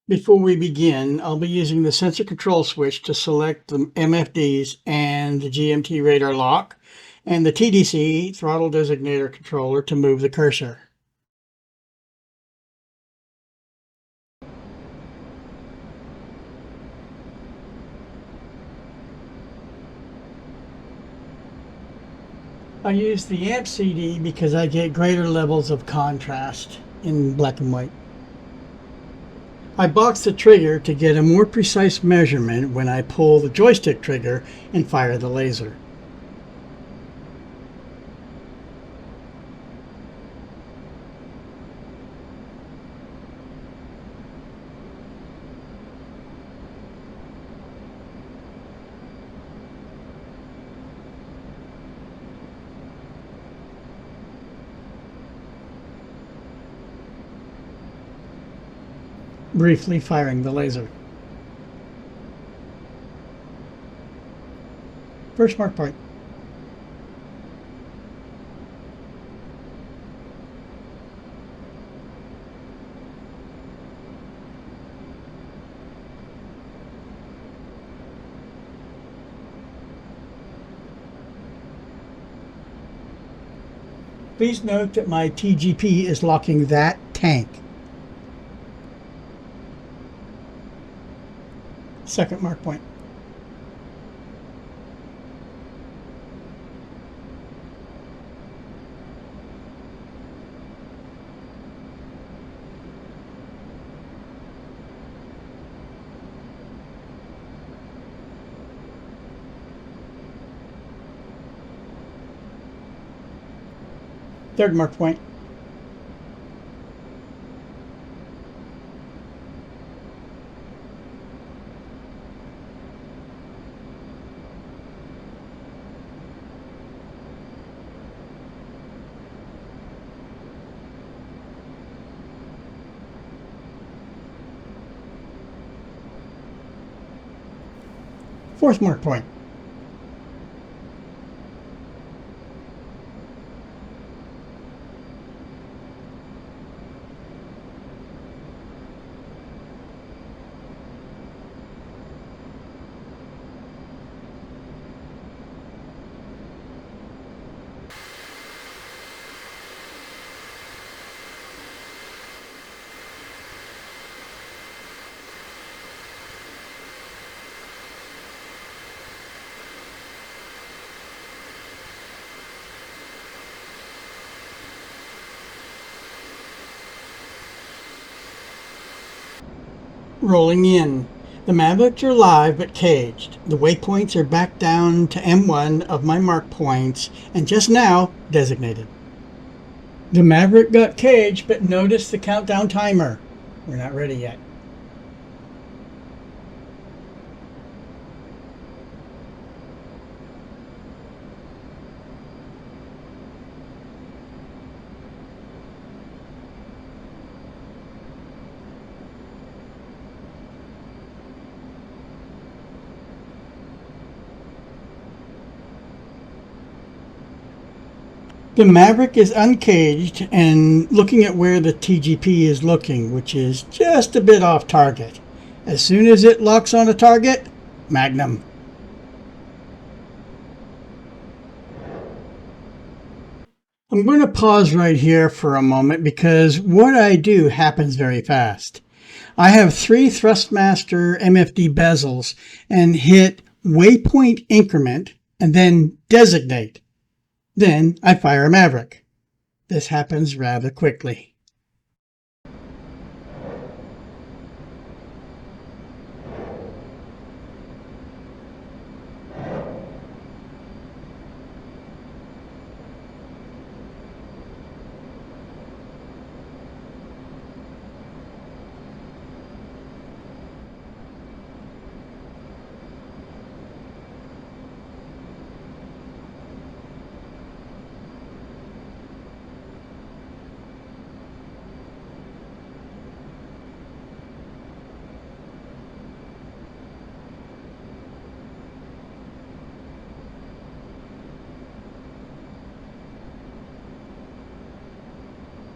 Before we begin, I'll be using the sensor control switch to select the MFDs and the GMT radar lock, and the TDC throttle designator controller to move the cursor. I use the amp CD because I get greater levels of contrast in black and white. I box the trigger to get a more precise measurement when I pull the joystick trigger and fire the laser. Briefly firing the laser. First mark point. Please note that my TGP is locking that tank. Second mark point. Third mark point. Fourth mark point. Rolling in. The Mavericks are live but caged. The waypoints are back down to M1 of my mark points and just now designated. The Maverick got caged, but notice the countdown timer. We're not ready yet. The Maverick is uncaged and looking at where the TGP is looking, which is just a bit off target. As soon as it locks on a target, Magnum. I'm going to pause right here for a moment because what I do happens very fast. I have 3 Thrustmaster MFD bezels and hit waypoint increment and then designate. Then I fire a Maverick. This happens rather quickly.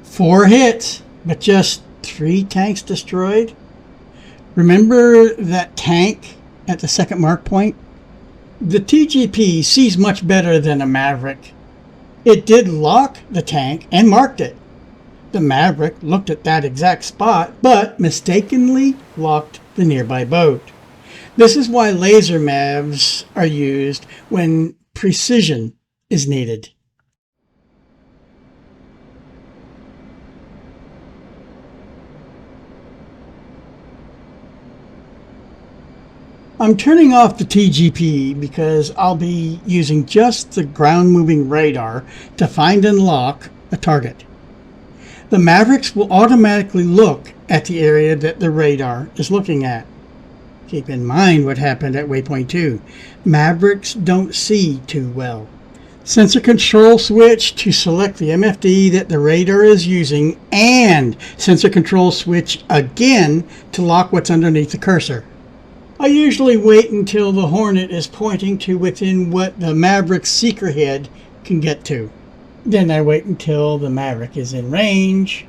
Four hits, but just 3 tanks destroyed? Remember that tank at the second mark point? The TGP sees much better than a Maverick. It did lock the tank and marked it. The Maverick looked at that exact spot, but mistakenly locked the nearby boat. This is why laser Mavs are used when precision is needed. I'm turning off the TGP because I'll be using just the ground moving radar to find and lock a target. The Mavericks will automatically look at the area that the radar is looking at. Keep in mind what happened at waypoint 2. Mavericks don't see too well. Sensor control switch to select the MFD that the radar is using, and sensor control switch again to lock what's underneath the cursor. I usually wait until the Hornet is pointing to within what the Maverick's seeker head can get to. Then I wait until the Maverick is in range.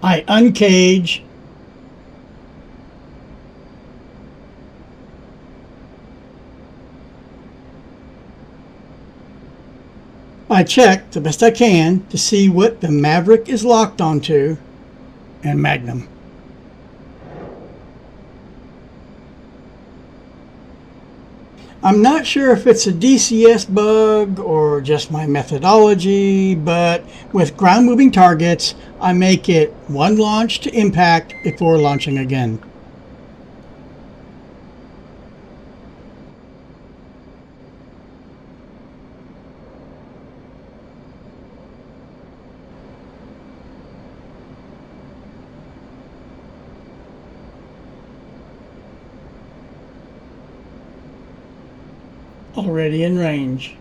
I uncage. I check the best I can to see what the Maverick is locked onto, and Magnum. I'm not sure if it's a DCS bug or just my methodology, but with ground moving targets, I make it one launch to impact before launching again. Already in range.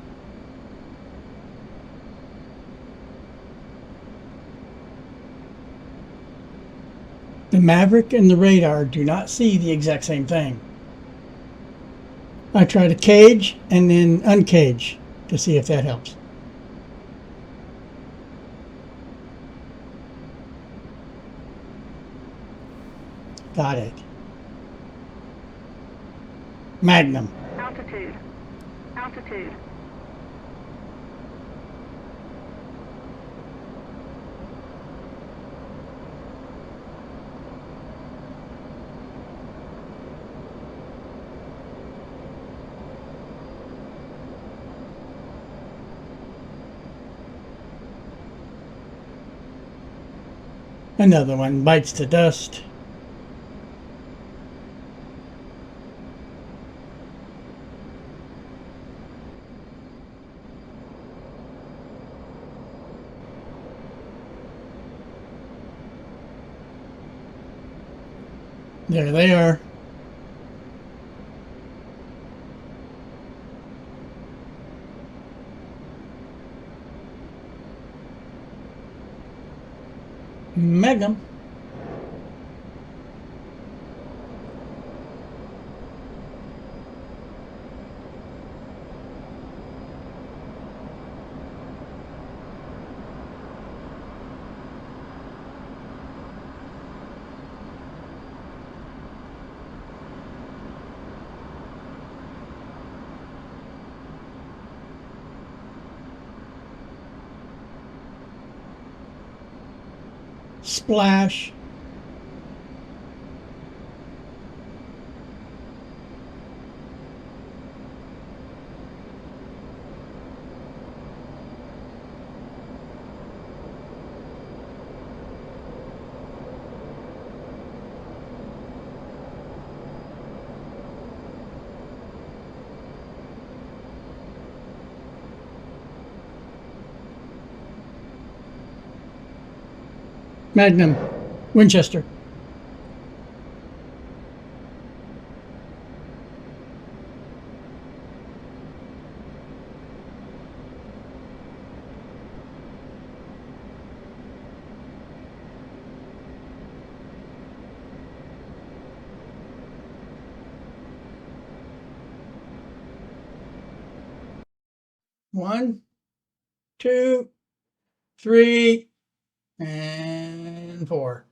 The Maverick and the radar do not see the exact same thing. I try to cage and then uncage to see if that helps. Got it. Magnum. Altitude. Altitude. Another one bites the dust. There they are. Magnum. Splash. Magnum, Winchester. One, two, three, and four.